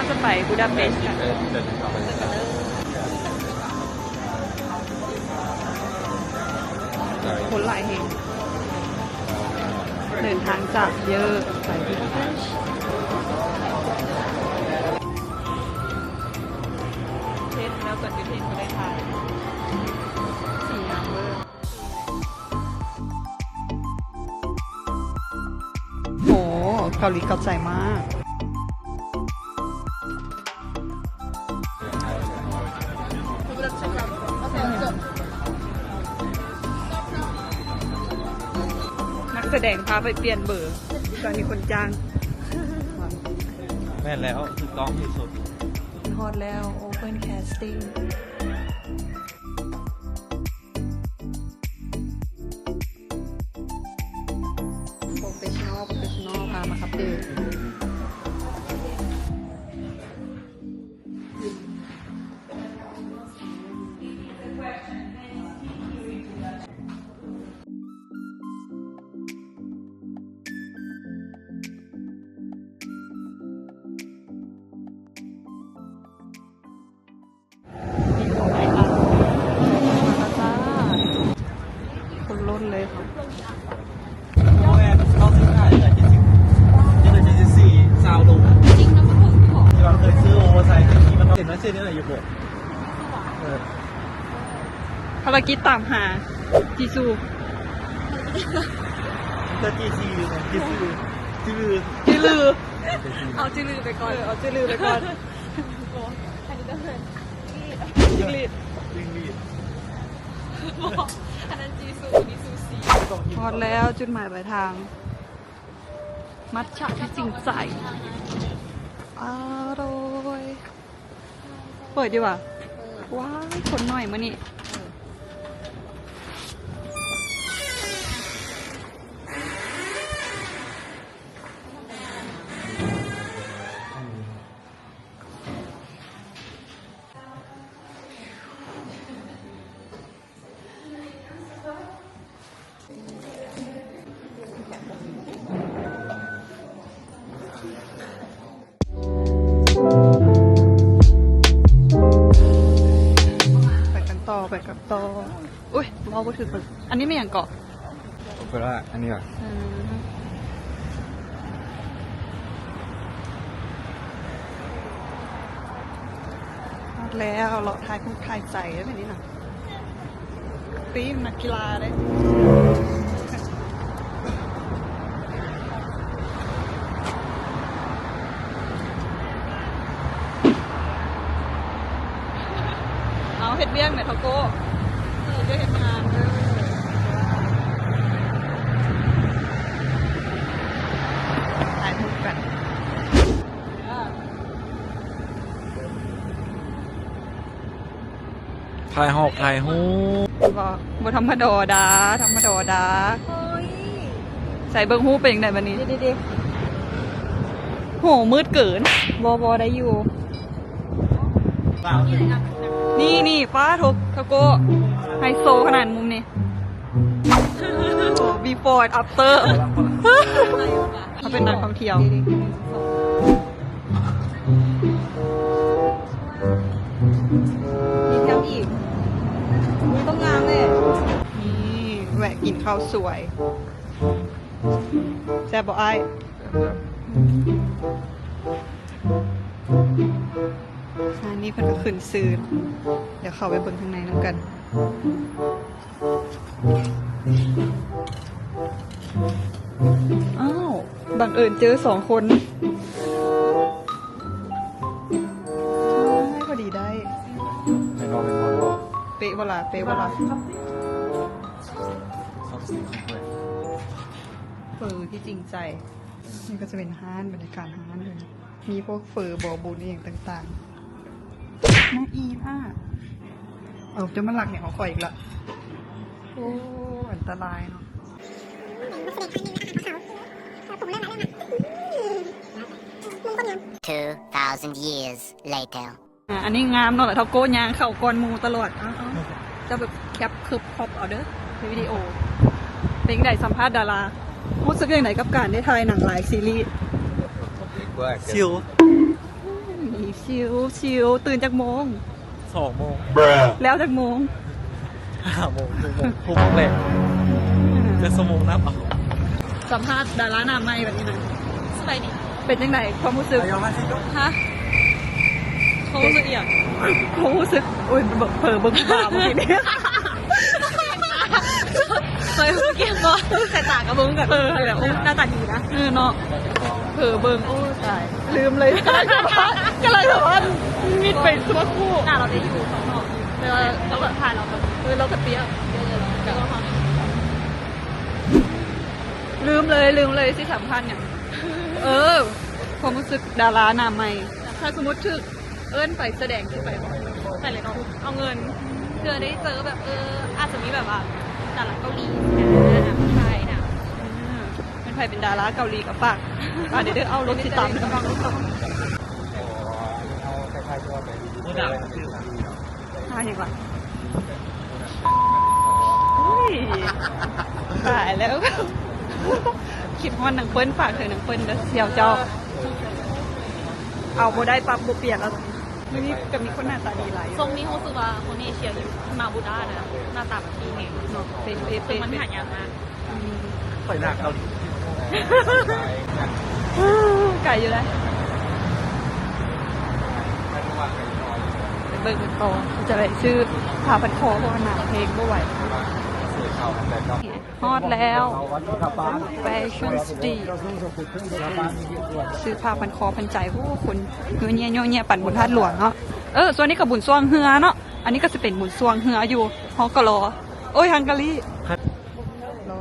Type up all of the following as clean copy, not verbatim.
าจะไปบูดาเปสต์กันคนหลายแห่งเดินทางจากเยอะไปบูดาเปสต์เทสแล้วก่อนจะเทสก็ได้ทายสีงามเวอร์โหเกาหลีเกาใจมากนักแสดงพาไปเปลี่ยนเบอร์ตอนนี้คนจ้างแม่แล้วถูกต้องที่สุดฮอตแล้ว Open Casting Professional พามาครับเด็กคนล้นเลยครับโอ้ยเข้าซื้อได้เลย74ซาวลงจริงนะมันถูกที่บอกที่เราเคยซื้อโอเวอร์ไซส์ที่มันเห็นว่าเส้นนี้อะไรอยู่บนภารกิจตามหาจีซูจะจีซีจีซูจีลือจีลือเอาจีลือไปก่อนเอาจีลือไปก่อนอันนี้ต้องเป็นจิงลีดอันนั้นจีซูนี่ซูซีพอแล้วจุดหมายปลายทางมัทฉะที่จริงใจอร่อยเปิดดีกว่าว้าวคนหน่อยมานี่ไปกับต่ออุ้ยเราก็ถืออันนี้ไม่อย่างเกาะผมคิดว่าอันนี้อ่ะแล้วเราทายคุณทายใจได้ไหมนี่นะตีมนักกีฬาเลยเอาเฮ็ดเบี้ยงหน่อยทาโก้จะเห็นงานถ่ายรูปกันถ่ายหอกถ่ายหูบ่ธรรมดาดาธรรมดาใส่เบิ้งหูเป็นยังไงวันนี้ดิโหมืดเกินบอได้อยู่นี่ป้าทุกทาโก้ไฮโซขนาดมุมนี้ before and after เขาเป็นนักท่องเที่ยวมีแถวอีกต้องงามเลยนี่แวะกินข้าวสวยแซ่บบ่อ้ายอันนี้เพิ่นก็ขึ้นซื้อเดี๋ยวเข้าไปเบิ่งข้างในน้ำกันอ้าวบังเอิญเจอ2 คนพอดีได้เป๊ะเวลาที่จริงใจนี่ก็จะเป็นห้านบรรยากาศห้านเลยมีพวกเฟอร์บอบูนอย่างต่างๆน่าอีน่ะจะมาหลักเนี่ยของข่อยอีกละโอ้อันตรายเนาะ 2,000 years later อันนี้งามเนาะแหละเท่าโก้ยางเข่าก้อนมูตลอดจะแบบแคปคึบครอบเอาเด้อในวิดีโอเป็นไงสัมภาษณ์ดารารู้สึกยังไงกับการได้ถ่ายหนังหลายซีรีส์ชิว ชิวตื่นจากโมง 2 โมง แล้วจากโมง 5 โมง6 โมงแรกจะสมงนับเอา สัมภาษณ์ดาราหน้าใหม่แบบนี้นะสบายดีเป็นยังไงความรู้สึก ยอมมาสิลูก ฮะเขารู้สึกอย่างเขารู้สึกอุ้ยเผลอเบิ่งบ้าเมื่อกี้นี้เคยเก็บบ่แต่ต่างกับเบิ่งกับแบบหน้าตาดีนะเนาะเผลอเบิ่งโอ้ตายลืมเลยก็เลยแบบว่ามิดไปสักคู่หน้าเราได้อยู่ข้างนอกเราก็ถ่ายเราเราก็เปี้ยลืมเลยที่สำคัญเนี่ยความรู้สึกดาราหน้าใหม่ถ้าสมมติถึกเอิ้นไปแสดงที่ไปไปเลยเนาะเอาเงินเพื่อได้เจอแบบอาจจะมีแบบว่าดาราเกาหลีนะใช่นะเป็นใครเป็นดาราเกาหลีกับปากเดี๋ยวเอารถติดตามกันบ้าง โอ้ด่าชื่อ ท่าอย่างไรตายแล้วคิดว่าหนังเปิ้ลฝากถึงหนังเปิ้ลเด้อเสี่ยวเจ้าเอาโบได้ปั๊บโบเปลี่ยนแล้วนี่ก็มีคนหน้าตาดีหลาย ทรงนี้รู้สึกว่าคนเอเชียอยู่มาบูดานะหน้าตาแบบนี้ไง เนาะเป็น ซึ่งมันหายากมาก ปล่อยหน้าเกาหลี ไก่อยู่เลยเบิ่งต่อจะไปชื่อพาพันคอเพราะว่าหนาเพลงก็ไหวฮอดแล้วแฟชั่นสตรีทซื้อผ้าพันคอพันใจโอ้คนเงื้อเงี้ยโยเงี้ยปั่นบนทัดหลวงเนาะส่วนนี้กับบุญซวงเฮือเนาะอันนี้ก็จะเป็นบุญซวงเฮืออยู่ฮอกกะลอโอ้ยฮังการี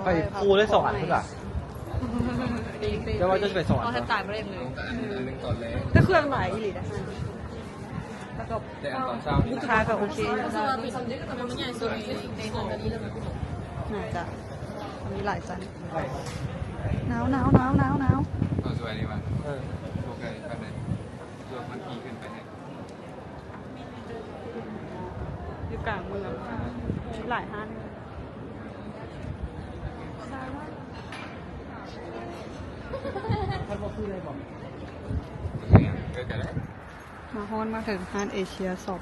ไปปูได้2 อันเท่าไหร่แล้วว่าจะไปสอน เราแทบตายไม่ได้เลย ก็เครื่องหลายอีหลีนะแล้วก็ลูกค้าก็โอเค รู้สึกว่าปีสองเดือนมันใหญ่สุดในฮังการีเลย น่าจะมีหลายชั้นหนาว เอาสวยดีว่ะโอเคไปไหนตัวมันพีขึ้นไปไหน อยู่กลางเมืองมีหลายห้างมาฮอนมาถึงห้างเอเชียสอบ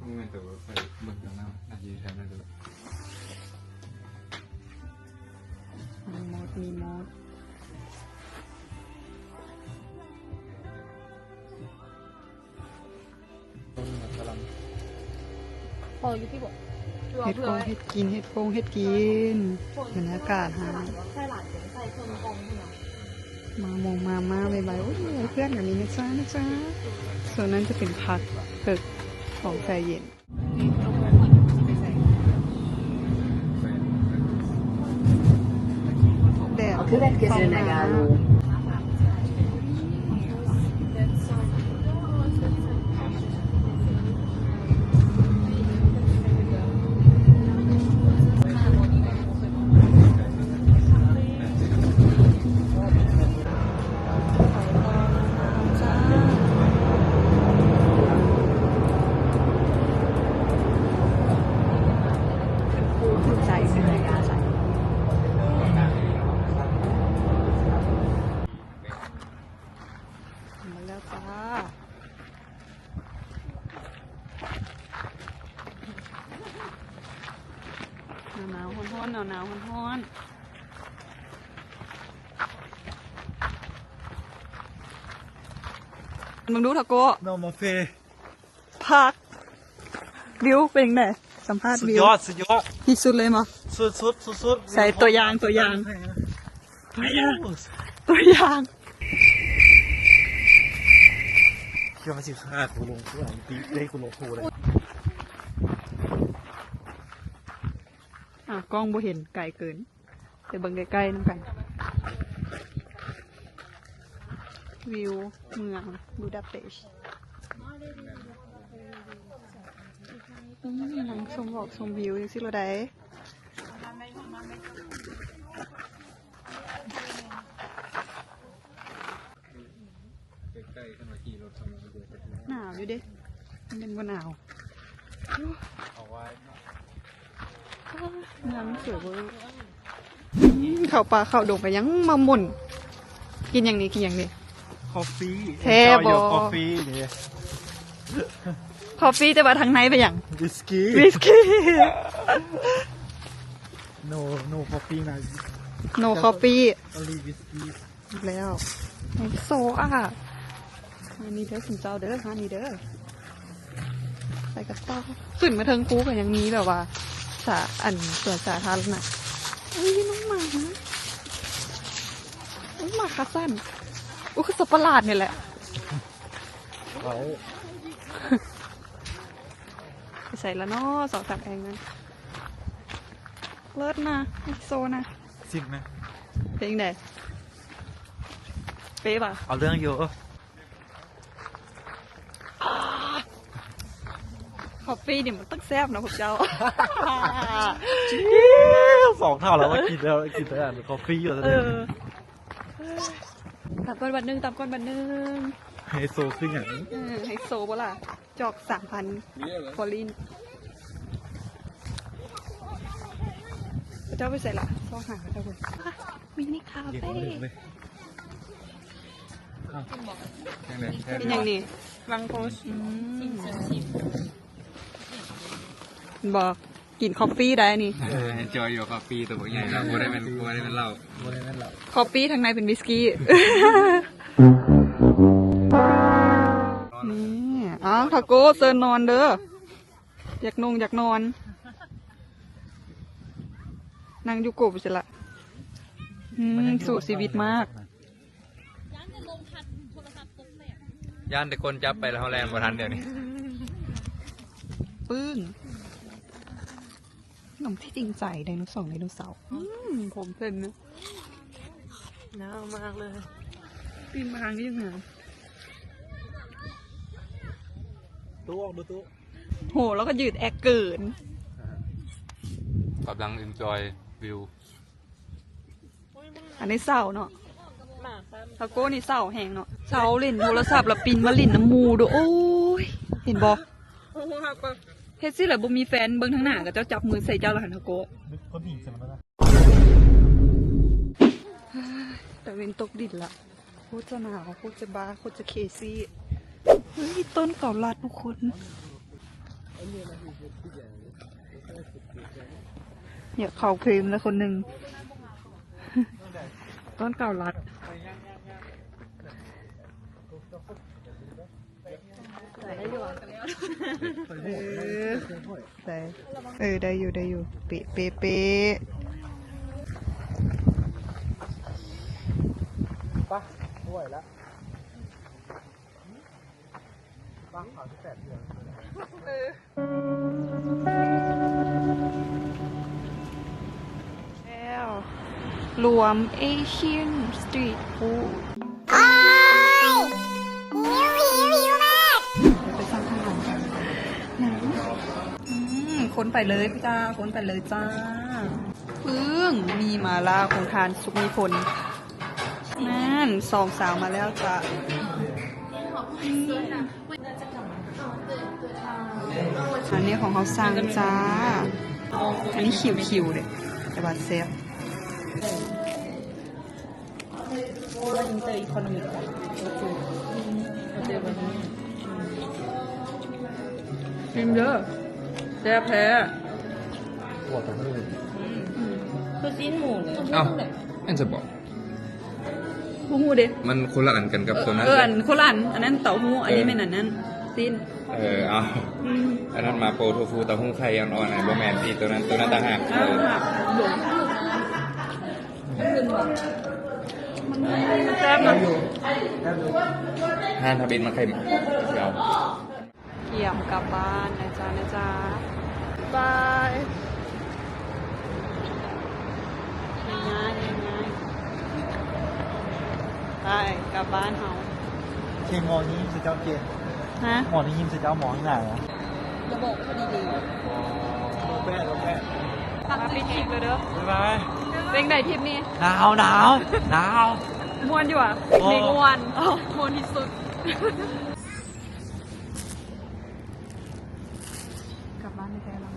มึงเป็นตัวไปเบิ่งกันแล้วน่าจะอยู่แถวนั้นด้วย มีมดพออยู่ที่บอก เฮ็ดโกงเฮ็ดกินเบรรยากาศฮะ ใช่หลานใส่เครื่องกองใช่ไหม มาบ่ายๆโอ้ยเพื่อนกับมีนะจ๊ะส่วนนั้นจะเป็นพักตึกของแฟเย็นแดดส่องหนาใจขึ้นใจมาแล้วจ้าหนาวฮ้อนหนาวฮ้อนมึงดูเถอะโก้ โนมาเฟ พักวิวเป็นไงสัมภาษณ์ สุด วิ ยว อดที่สุดเลยมั้ง สุด ใส่ตัวอย่างเชื่อมา15กูลงกูอ่านตีได้กูลงทูเลย กล้องบ่เห็นไกลเกินไปเบิ่งใกล้ๆน้ำกันวิวเมืองบูดาเปสต์หนังชมบอกชมวิวยังสิเราได้ ล้ๆขึ้นมาขี่รถเข้ามาเยอะ หนาวอยู่เด้มันเป็นว่าหนาว เอาไว้ น้ำสวยเวอร์เข้าป่าเข้าดงไปยังมาหม่นกินอย่างนี้กินอย่างนี้ คอฟฟี่ เท่บ่ คอฟฟี่เนี่ย คอฟฟี่จะมาทางไหนไปอย่าง วิสกี้ วิสกี้ โนคอฟฟี่นะ โนคอฟฟี่ only วิสกี้ แล้วไฮโซอ่ะอันนี้เด้อคุณเจ้าเด้อฮะนี่เด้อใส่กระเป๋าขึ้นมาเทิงคูกันยังมีแบบว่าสวนสาธารณะอุ้ยน้องหมาอุ้ยหมาคาสั้นอุ้ยคือสัตว์ประหลาดเนี่ยแหละ เขา ไปใส่ละเนาะ2-3แองนั้นเลิศนะไฮโซนะ สิบไหม เพลงไหนเป๊ะป่ะ เอาเรื่องเยอะ คอฟฟี่เนี่ยมันต้องแซ่บนะผมเจ้า 2 เท่าแล้วว่ากินแล้วอ่ะคอฟฟี่อยู่แล้ว เอ เนี่ย อตามก้อนบันหนึ่งตามก้อนบันหนึ่ง ไฮโซขึ้นอย่างนี้ ไฮโซบ่ล่ะจอก 3,000 ฟอลินเจ้าไปใส่ละซองหาเจ้าคนมินิคา เย็น เฟ่ เลย ยังไงแค่ เป็นอย่างนี้วังโพสบอกกินคอฟฟี่ได้นี่ จอยอยู่กาแฟตัวใหญ่แล้วบัวได้เป็นเหล้า บริเวณเรา คอฟฟี่ทางในเป็นวิสกี้ นี่อ้าวทาโก้เซิร์นนอนเด้อ อยากนอน นั่งอยูโกบเสร็จละสู่ชีวิตมาก ย่านแต่คนจับไปแล้วเขาแลนด์มาทันเดี๋ยวนี้ ปึ้งขนมที่จริงใจไดโนเสาร์ผมเป็นนะ หนาวมากเลย ปีนมาทางนี้ยังไง ตู้ออกดูตู้ โห แล้วก็ยืดแอกเกิน กำลัง enjoy view อันนี้เศร้าเนาะทาโก้นี่เศร้าแหงเนาะเศร้าเล่นโทรศัพท์แล้วปีนมาเล่นน้ำมูดูโอ้ย เห็นบอกเฮ็ดสิเหรอบ่มีแฟนเบิ่งทางหน้ากับเจ้าจับมือใส่เจ้าแล้วหันทาโก้ คนหญิงเสร็จแล้วนะ แต่เวนตกดินละโคตรจะหนาวโคตรจะบ้าโคตรจะเคซี่เฮ้ยต้นเก่าลัดทุกคนอยากเข่าเพลมแล้วคนหนึ่ง ต้นเก่าลัดได้อยู่ได้อยู่เป๊ะ ป่ะป่วยแล้วป่ะข่าวที่8 เดือน แล้วรวมเอเชียนสตรีทฟู้ดไปสร้างข้างหลังกันนะค้นไปเลยพี่จ้าค้นไปเลยจ้าพึ่งมีมาล่าของทานสุกมีผลนั่น2 สาวมาแล้วจ้ะอันนี้ของเขาสั่งจ้าอันนี้คิวเลยแต่ว่าเซฟอินเตอร์อีโคโนมิกกินเยอะแซ่บแพ้ ปวดตรงนี้ คือซีนหมูเลย เอ้าอันจะบอก หูเด้ มันคนละอันกันกับตัวนั้น อันโคลันอันนั้นเต้าหู้อันนี้ไม่นั่นซีน เอาอันนั้นมาโปรโทฟูเต้าหู้ไข่อ่อนๆไอ้บะแมนที่ตัวนั้นต่างหาก มันแซ่บนะ ห้านทะเบินมาไข่เดี๋ยว เกี่ยมกลับบ้านนะจ๊ะบายง่ายไปกลับบ้านเฮา เชมอนี้จะเจ้าเกณฑ์ ฮะ หมอนี้ยิ้มจะเจ้าหมอข้างหน้านะ ระบบพอดี โลแปะ มาปิดคลิปเลยเด้อ บ๊ายบาย เป็นไหนทริปนี้ หนาว ม่วนอยู่อ่ะ โอ้ มีม่วนม่วนที่สุด กลับบ้านได้แค่เรา